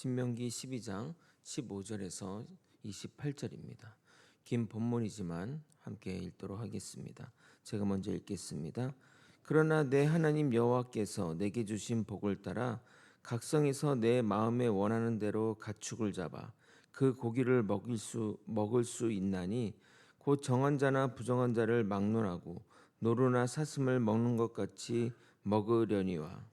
신명기 12장 15절에서 28절입니다. 긴 본문이지만 함께 읽도록 하겠습니다. 제가 먼저 읽겠습니다. 그러나 내 하나님 여호와께서 내게 주신 복을 따라 각성에서 내 마음에 원하는 대로 가축을 잡아 그 고기를 먹을 수 있나니 곧 정한 자나 부정한 자를 막론하고 노루나 사슴을 먹는 것 같이 먹으려니와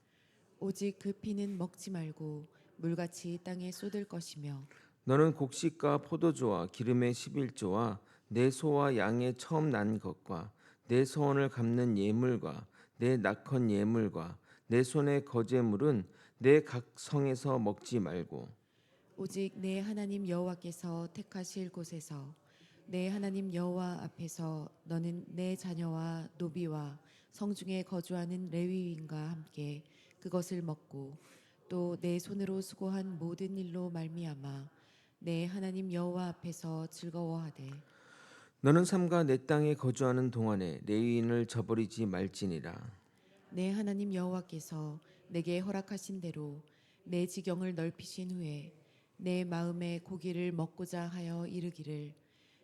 오직 그 피는 먹지 말고 물같이 땅에 쏟을 것이며 너는 곡식과 포도주와 기름의 11조와 내 소와 양의 처음 난 것과 내 소원을 갚는 예물과 내 낙헌 예물과 내 손의 거제물은 내 각 성에서 먹지 말고 오직 내 하나님 여호와께서 택하실 곳에서 내 하나님 여호와 앞에서 너는 내 자녀와 노비와 성중에 거주하는 레위인과 함께 그것을 먹고 또 내 손으로 수고한 모든 일로 말미암아 내 하나님 여호와 앞에서 즐거워하되 너는 삼가 내 땅에 거주하는 동안에 레위인을 저버리지 말지니라. 내 하나님 여호와께서 내게 허락하신 대로 내 지경을 넓히신 후에 내 마음에 고기를 먹고자 하여 이르기를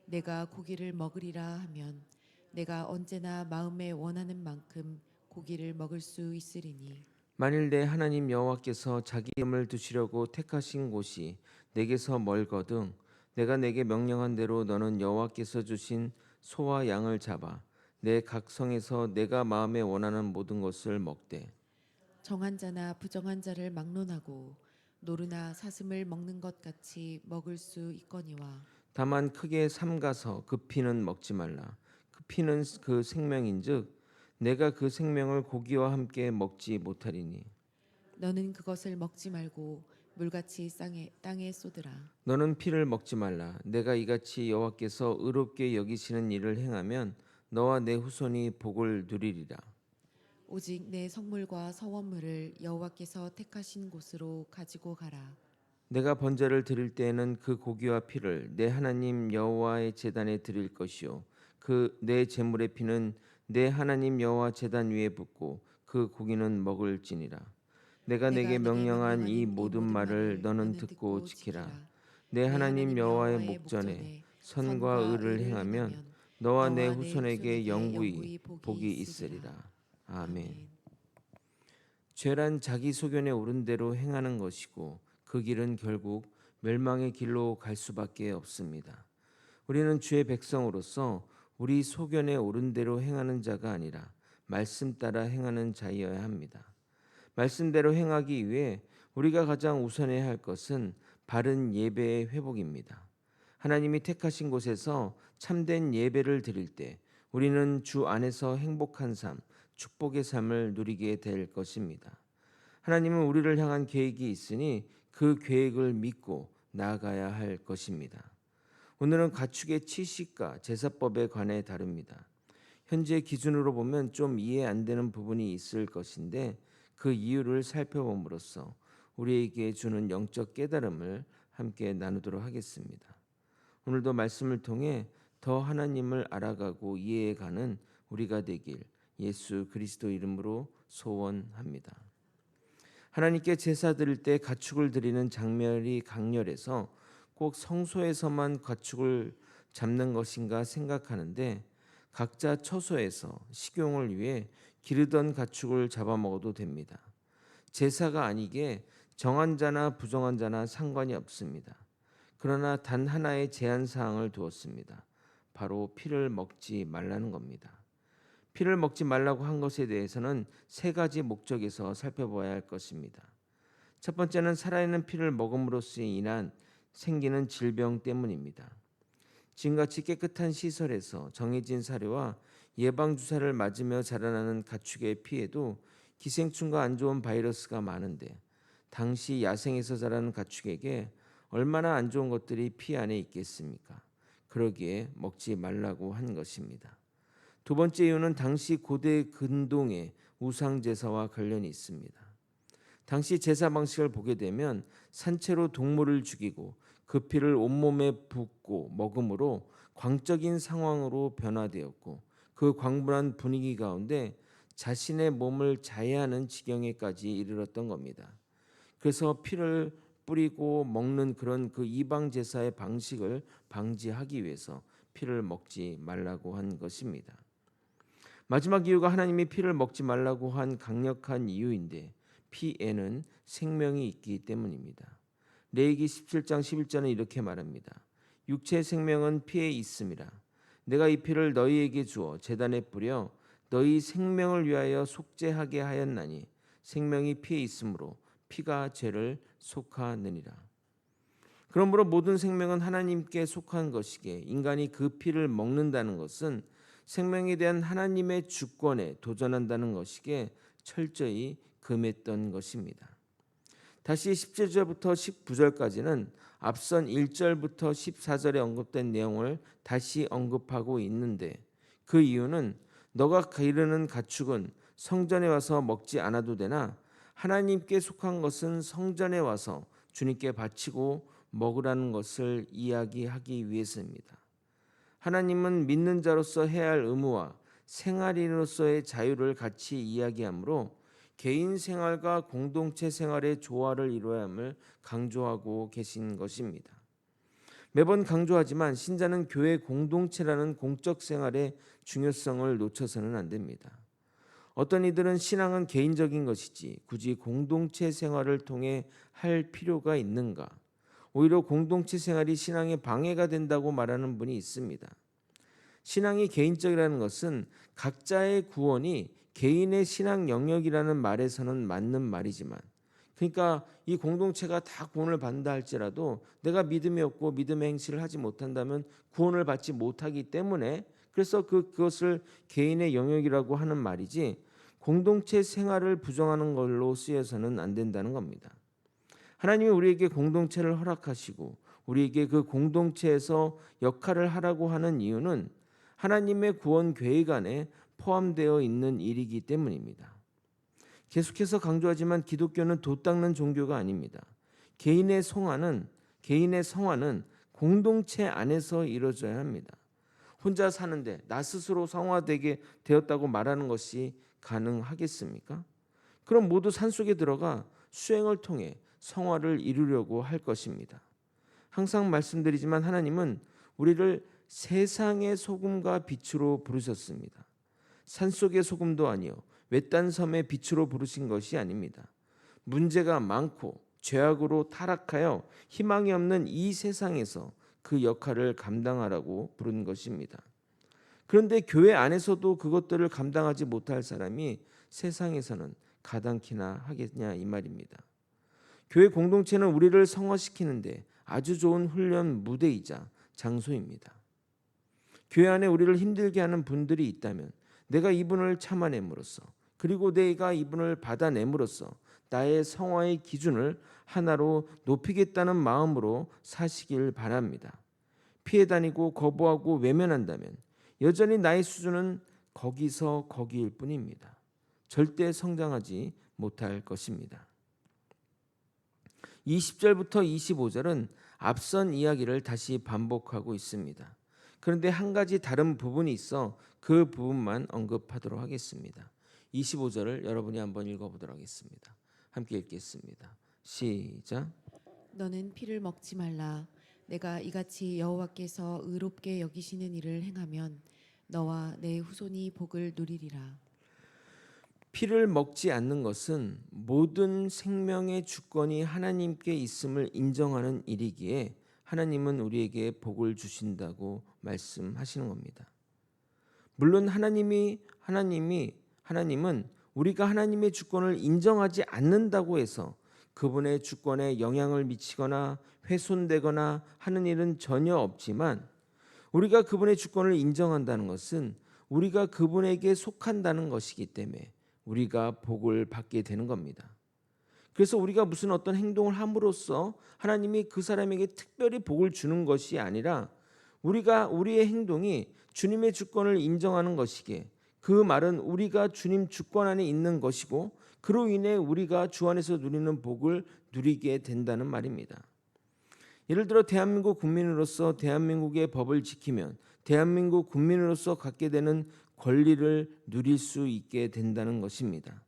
내가 고기를 먹으리라 하면 내가 언제나 마음에 원하는 만큼 고기를 먹을 수 있으리니 만일 내 하나님 여호와께서 자기 이름을 두시려고 택하신 곳이 내게서 멀거든 내가 내게 명령한 대로 너는 여호와께서 주신 소와 양을 잡아 내 각 성에서 내가 마음에 원하는 모든 것을 먹되 정한 자나 부정한 자를 막론하고 노루나 사슴을 먹는 것 같이 먹을 수 있거니와 다만 크게 삼가서 그 피는 먹지 말라. 그 피는 그 생명인즉 내가 그 생명을 고기와 함께 먹지 못하리니 너는 그것을 먹지 말고 물같이 땅에 쏟으라. 너는 피를 먹지 말라. 내가 이같이 여호와께서 의롭게 여기시는 일을 행하면 너와 내 후손이 복을 누리리라. 오직 내 성물과 서원물을 여호와께서 택하신 곳으로 가지고 가라. 내가 번제를 드릴 때에는 그 고기와 피를 내 하나님 여호와의 제단에 드릴 것이요 그 내 제물의 피는 내 하나님 여호와 제단 위에 붓고 그 고기는 먹을지니라. 내가 내게 명령한 이 모든 말을 너는 듣고 지키라. 내 내 하나님 하나님 여호와의 여호와의 목전에 목전에 선과 선과 의를 의를 행하면 행하면 너와 내 너와 내 후손에게 후손에게 영구히 영구히 복이 복이 있으리라. 있으리라. 아멘. 아멘. 죄란 자기 소견에 오른 대로 행하는 것이고 그 길은 결국 멸망의 길로 갈 수밖에 없습니다. 우리는 주의 백성으로서 우리 소견에 오른 대로 행하는 자가 아니라 말씀 따라 행하는 자이어야 합니다. 말씀대로 행하기 위해 우리가 가장 우선해야 할 것은 바른 예배의 회복입니다. 하나님이 택하신 곳에서 참된 예배를 드릴 때 우리는 주 안에서 행복한 삶, 축복의 삶을 누리게 될 것입니다. 하나님은 우리를 향한 계획이 있으니 그 계획을 믿고 나아가야 할 것입니다. 오늘은 가축의 치식과 제사법에 관해 다룹니다. 현재 기준으로 보면 좀 이해 안 되는 부분이 있을 것인데 그 이유를 살펴봄으로써 우리에게 주는 영적 깨달음을 함께 나누도록 하겠습니다. 오늘도 말씀을 통해 더 하나님을 알아가고 이해해가는 우리가 되길 예수 그리스도 이름으로 소원합니다. 하나님께 제사 드릴 때 가축을 드리는 장면이 강렬해서 꼭 성소에서만 가축을 잡는 것인가 생각하는데 각자 처소에서 식용을 위해 기르던 가축을 잡아먹어도 됩니다. 제사가 아니게 정한 자나 부정한 자나 상관이 없습니다. 그러나 단 하나의 제한 사항을 두었습니다. 바로 피를 먹지 말라는 겁니다. 피를 먹지 말라고 한 것에 대해서는 세 가지 목적에서 살펴봐야 할 것입니다. 첫 번째는 살아있는 피를 먹음으로써 인한 생기는 질병 때문입니다. 지금같이 깨끗한 시설에서 정해진 사료와 예방주사를 맞으며 자라나는 가축의 피에도 기생충과 안 좋은 바이러스가 많은데 당시 야생에서 자라는 가축에게 얼마나 안 좋은 것들이 피 안에 있겠습니까? 그러기에 먹지 말라고 한 것입니다. 두 번째 이유는 당시 고대 근동의 우상제사와 관련이 있습니다. 당시 제사 방식을 보게 되면 산채로 동물을 죽이고 그 피를 온몸에 붓고 먹음으로 광적인 상황으로 변화되었고 그 광분한 분위기 가운데 자신의 몸을 자해하는 지경에까지 이르렀던 겁니다. 그래서 피를 뿌리고 먹는 그런 그 이방 제사의 방식을 방지하기 위해서 피를 먹지 말라고 한 것입니다. 마지막 이유가 하나님이 피를 먹지 말라고 한 강력한 이유인데 피에는 생명이 있기 때문입니다. 레위기 17장 11절은 이렇게 말합니다. 육체의 생명은 피에 있음이라. 내가 이 피를 너희에게 주어 제단에 뿌려 너희 생명을 위하여 속죄하게 하였나니 생명이 피에 있으므로 피가 죄를 속하느니라. 그러므로 모든 생명은 하나님께 속한 것이기에 인간이 그 피를 먹는다는 것은 생명에 대한 하나님의 주권에 도전한다는 것이기에 철저히 금했던 것입니다. 다시 17절부터 19절까지는 앞선 1절부터 14절에 언급된 내용을 다시 언급하고 있는데 그 이유는 너가 기르는 가축은 성전에 와서 먹지 않아도 되나 하나님께 속한 것은 성전에 와서 주님께 바치고 먹으라는 것을 이야기하기 위해서입니다. 하나님은 믿는 자로서 해야 할 의무와 생활인으로서의 자유를 같이 이야기하므로 개인 생활과 공동체 생활의 조화를 이루어야 함을 강조하고 계신 것입니다. 매번 강조하지만 신자는 교회 공동체라는 공적 생활의 중요성을 놓쳐서는 안 됩니다. 어떤 이들은 신앙은 개인적인 것이지 굳이 공동체 생활을 통해 할 필요가 있는가? 오히려 공동체 생활이 신앙에 방해가 된다고 말하는 분이 있습니다. 신앙이 개인적이라는 것은 각자의 구원이 개인의 신앙 영역이라는 말에서는 맞는 말이지만 그러니까 이 공동체가 다 구원을 받는다 할지라도 내가 믿음이 없고 믿음의 행실을 하지 못한다면 구원을 받지 못하기 때문에 그래서 그것을 개인의 영역이라고 하는 말이지 공동체 생활을 부정하는 걸로 쓰여서는 안 된다는 겁니다. 하나님이 우리에게 공동체를 허락하시고 우리에게 그 공동체에서 역할을 하라고 하는 이유는 하나님의 구원 계획 안에 포함되어 있는 일이기 때문입니다. 계속해서 강조하지만 기독교는 돛 닦는 종교가 아닙니다. 개인의 성화는 공동체 안에서 이루어져야 합니다. 혼자 사는데 나 스스로 성화되게 되었다고 말하는 것이 가능하겠습니까? 그럼 모두 산속에 들어가 수행을 통해 성화를 이루려고 할 것입니다. 항상 말씀드리지만 하나님은 우리를 세상의 소금과 빛으로 부르셨습니다. 산속의 소금도 아니요 외딴 섬의 빛으로 부르신 것이 아닙니다. 문제가 많고 죄악으로 타락하여 희망이 없는 이 세상에서 그 역할을 감당하라고 부른 것입니다. 그런데 교회 안에서도 그것들을 감당하지 못할 사람이 세상에서는 가당키나 하겠냐 이 말입니다. 교회 공동체는 우리를 성화시키는데 아주 좋은 훈련 무대이자 장소입니다. 교회 안에 우리를 힘들게 하는 분들이 있다면 내가 이분을 참아냄으로써 그리고 내가 이분을 받아냄으로써 나의 성화의 기준을 하나로 높이겠다는 마음으로 사시길 바랍니다. 피해 다니고 거부하고 외면한다면 여전히 나의 수준은 거기서 거기일 뿐입니다. 절대 성장하지 못할 것입니다. 20절부터 25절은 앞선 이야기를 다시 반복하고 있습니다. 그런데 한 가지 다른 부분이 있어 그 부분만 언급하도록 하겠습니다. 25절을 여러분이 한번 읽어보도록 하겠습니다. 함께 읽겠습니다. 시작. 너는 피를 먹지 말라. 내가 이같이 여호와께서 의롭게 여기시는 일을 행하면 너와 내 후손이 복을 누리리라. 피를 먹지 않는 것은 모든 생명의 주권이 하나님께 있음을 인정하는 일이기에 하나님은 우리에게 복을 주신다고 말씀하시는 겁니다. 물론 하나님은 우리가 하나님의 주권을 인정하지 않는다고 해서 그분의 주권에 영향을 미치거나 훼손되거나 하는 일은 전혀 없지만 우리가 그분의 주권을 인정한다는 것은 우리가 그분에게 속한다는 것이기 때문에 우리가 복을 받게 되는 겁니다. 그래서 우리가 무슨 어떤 행동을 함으로써 하나님이 그 사람에게 특별히 복을 주는 것이 아니라 우리의 행동이 주님의 주권을 인정하는 것이기에 그 말은 우리가 주님 주권 안에 있는 것이고 그로 인해 우리가 주 안에서 누리는 복을 누리게 된다는 말입니다. 예를 들어 대한민국 국민으로서 대한민국의 법을 지키면 대한민국 국민으로서 갖게 되는 권리를 누릴 수 있게 된다는 것입니다.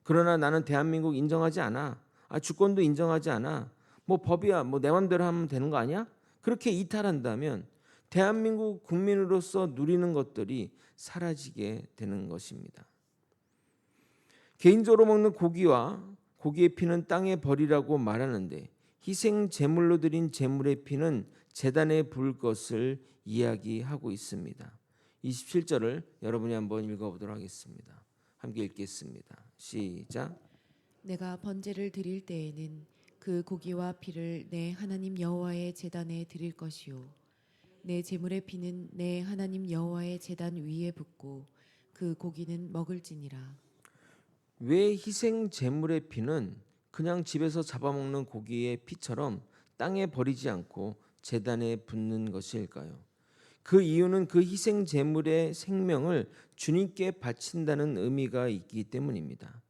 그러나 나는 대한민국 인정하지 않아. 주권도 인정하지 않아. 뭐 법이야, 뭐 내 맘대로 하면 되는 거 아니야? 그렇게 이탈한다면 대한민국 국민으로서 누리는 것들이 사라지게 되는 것입니다. 개인적으로 먹는 고기와 고기의 피는 땅에 버리라고 말하는데 희생 제물로 드린 제물의 피는 제단에 부을 것을 이야기하고 있습니다. 27절을 여러분이 한번 읽어보도록 하겠습니다. 함께 읽겠습니다. 시작. 내가 번제를 드릴 때에는 그 고기와 피를 내 하나님 여호와의 제단에 드릴 것이요 내 제물의 피는 내 하나님 여호와의 제단 위에 붓고 그 고기는 먹을지니라. 왜 희생 제물의 피는 그냥 집에서 잡아먹는 고기의 피처럼 땅에 버리지 않고 제단에 붓는 것일까요? 그 이유는 그 희생 제물의 생명을 주님께 바친다는 의미가 있기 때문입니다.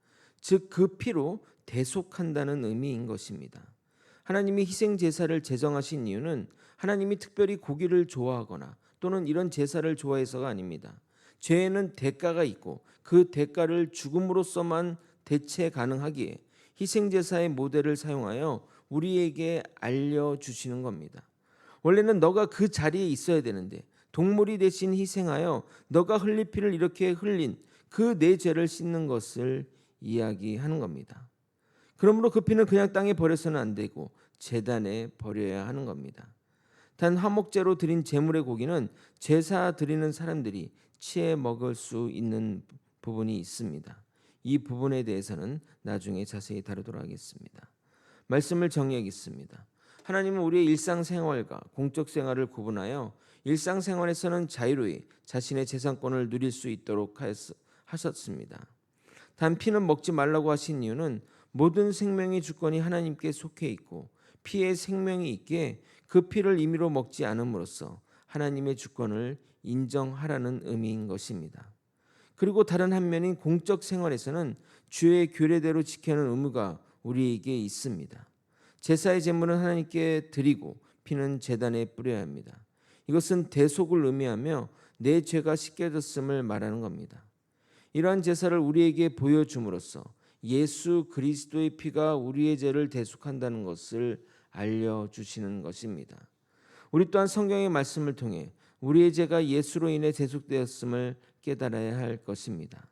즉 그 피로 대속한다는 의미인 것입니다. 하나님이 희생 제사를 제정하신 이유는 하나님이 특별히 고기를 좋아하거나 또는 이런 제사를 좋아해서가 아닙니다. 죄에는 대가가 있고 그 대가를 죽음으로써만 대체 가능하기에 희생 제사의 모델을 사용하여 우리에게 알려주시는 겁니다. 원래는 너가 그 자리에 있어야 되는데 동물이 대신 희생하여 너가 흘릴 피를 이렇게 흘린 그 내 죄를 씻는 것을 이야기하는 겁니다. 그러므로 그 피는 그냥 땅에 버려서는 안 되고 제단에 버려야 하는 겁니다. 단 화목제로 드린 제물의 고기는 제사 드리는 사람들이 취해 먹을 수 있는 부분이 있습니다. 이 부분에 대해서는 나중에 자세히 다루도록 하겠습니다. 말씀을 정리하겠습니다. 하나님은 우리의 일상생활과 공적 생활을 구분하여 일상생활에서는 자유로이 자신의 재산권을 누릴 수 있도록 하셨습니다. 단 피는 먹지 말라고 하신 이유는 모든 생명의 주권이 하나님께 속해 있고 피에 생명이 있기에 그 피를 임의로 먹지 않음으로써 하나님의 주권을 인정하라는 의미인 것입니다. 그리고 다른 한면인 공적 생활에서는 주의 규례대로 지켜야 하는 의무가 우리에게 있습니다. 제사의 제물은 하나님께 드리고 피는 제단에 뿌려야 합니다. 이것은 대속을 의미하며 내 죄가 씻겨졌음을 말하는 겁니다. 이러한 제사를 우리에게 보여줌으로써 예수 그리스도의 피가 우리의 죄를 대속한다는 것을 알려주시는 것입니다. 우리 또한 성경의 말씀을 통해 우리의 죄가 예수로 인해 대속되었음을 깨달아야 할 것입니다.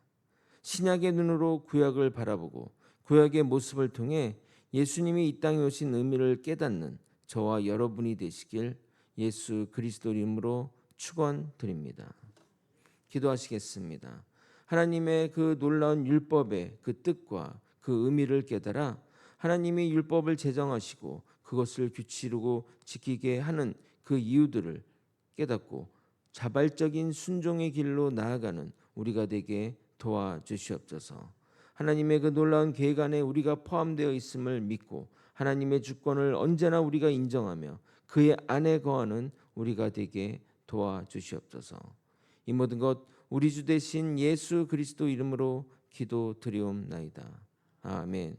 신약의 눈으로 구약을 바라보고 구약의 모습을 통해 예수님이 이 땅에 오신 의미를 깨닫는 저와 여러분이 되시길 예수 그리스도 이름으로 축원드립니다. 기도하시겠습니다. 하나님의 그 놀라운 율법의 그 뜻과 그 의미를 깨달아 하나님이 율법을 제정하시고 그것을 규칙으로 지키게 하는 그 이유들을 깨닫고 자발적인 순종의 길로 나아가는 우리가 되게 도와주시옵소서. 하나님의 그 놀라운 계획 안에 우리가 포함되어 있음을 믿고 하나님의 주권을 언제나 우리가 인정하며 그의 안에 거하는 우리가 되게 도와주시옵소서. 이 모든 것 우리 주 되신 예수 그리스도 이름으로 기도드리옵나이다. 아멘.